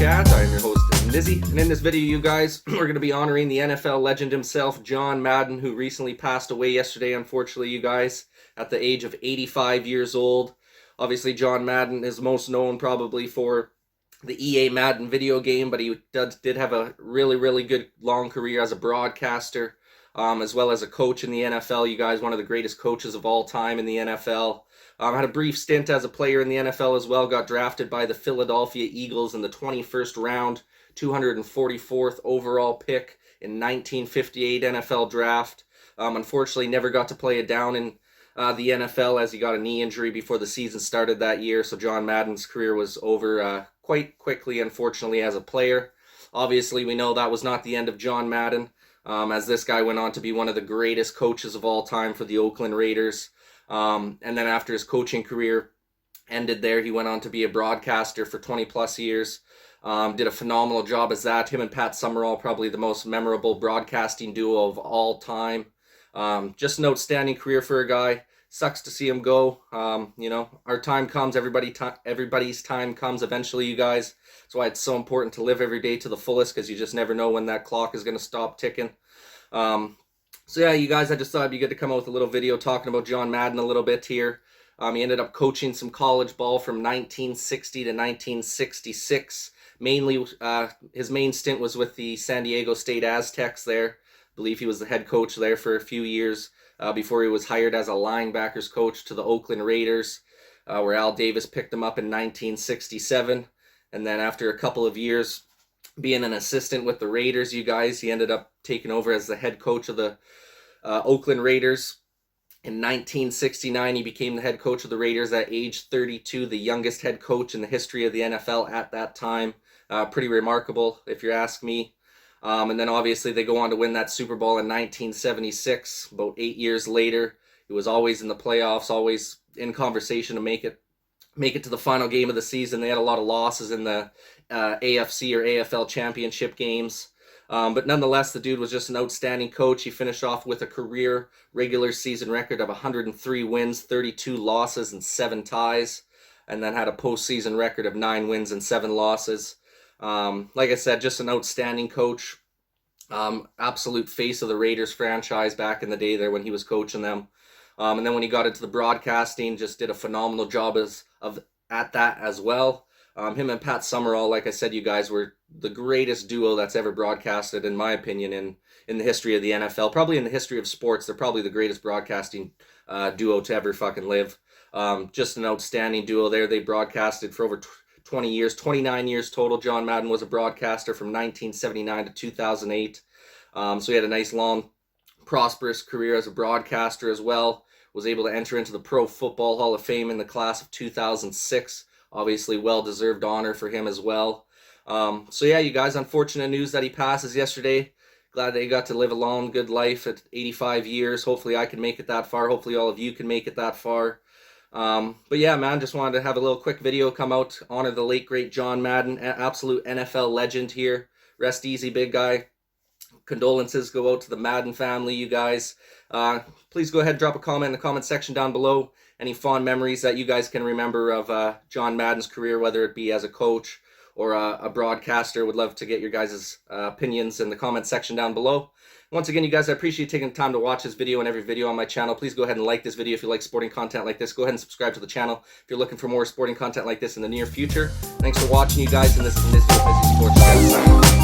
Chat. I am your host, Nizzy, and in this video, you guys, we're going to be honoring the NFL legend himself, John Madden, who recently passed away yesterday, unfortunately, you guys, at the age of 85 years old. Obviously, John Madden is most known probably for the EA Madden video game, but he did have a really good long career as a broadcaster, as well as a coach in the NFL. You guys, one of the greatest coaches of all time in the NFL. Had a brief stint as a player in the NFL as well. Got drafted by the Philadelphia Eagles in the 21st round, 244th overall pick in 1958 NFL draft. Unfortunately, never got to play it down in the NFL as he got a knee injury before the season started that year. So John Madden's career was over quite quickly, unfortunately, as a player. Obviously, we know that was not the end of John Madden, as this guy went on to be one of the greatest coaches of all time for the Oakland Raiders. And then after his coaching career ended there, he went on to be a broadcaster for 20 plus years. Did a phenomenal job as that. Him and Pat Summerall, probably the most memorable broadcasting duo of all time. Just an outstanding career for a guy. Sucks to see him go. Our time comes. Everybody's time comes eventually, you guys. That's why it's so important to live every day to the fullest, because you just never know when that clock is going to stop ticking. So yeah, you guys, I just thought it'd be good to come out with a little video talking about John Madden a little bit here. He ended up coaching some college ball from 1960 to 1966. Mainly, his main stint was with the San Diego State Aztecs there. I believe he was the head coach there for a few years before he was hired as a linebackers coach to the Oakland Raiders, where Al Davis picked him up in 1967. And then after a couple of years being an assistant with the Raiders, you guys, he ended up taking over as the head coach of the Oakland Raiders. In 1969, he became the head coach of the Raiders at age 32, the youngest head coach in the history of the NFL at that time. Pretty remarkable, if you ask me. And then obviously they go on to win that Super Bowl in 1976, about 8 years later. He was always in the playoffs, always in conversation to make it to the final game of the season. They had a lot of losses in the AFC or AFL championship games. But nonetheless, the dude was just an outstanding coach. He finished off with a career regular season record of 103 wins, 32 losses, and 7 ties. And then had a postseason record of 9 wins and 7 losses. Like I said, just an outstanding coach. Absolute face of the Raiders franchise back in the day there when he was coaching them. And then when he got into the broadcasting, just did a phenomenal job at that as well. Him and Pat Summerall, like I said, you guys, were the greatest duo that's ever broadcasted, in my opinion, in the history of the NFL. Probably in the history of sports, they're probably the greatest broadcasting duo to ever fucking live. Just an outstanding duo there. They broadcasted for over 20 years, 29 years total. John Madden was a broadcaster from 1979 to 2008. So he had a nice, long, prosperous career as a broadcaster as well. Was able to enter into the Pro Football Hall of Fame in the class of 2006. Obviously, well-deserved honor for him as well. So yeah, you guys, unfortunate news that he passes yesterday. Glad that he got to live a long, good life at 85 years. Hopefully I can make it that far. Hopefully all of you can make it that far. But yeah, man, just wanted to have a little quick video come out, honor the late, great John Madden, absolute NFL legend here. Rest easy, big guy. Condolences go out to the Madden family, you guys. Please go ahead and drop a comment in the comment section down below. Any fond memories that you guys can remember of John Madden's career, whether it be as a coach or a broadcaster. Would love to get your guys' opinions in the comment section down below. Once again, you guys, I appreciate taking the time to watch this video and every video on my channel. Please go ahead and like this video if you like sporting content like this. Go ahead and subscribe to the channel if you're looking for more sporting content like this in the near future. Thanks for watching, you guys, and this is Nizzy with Nizzy Sports.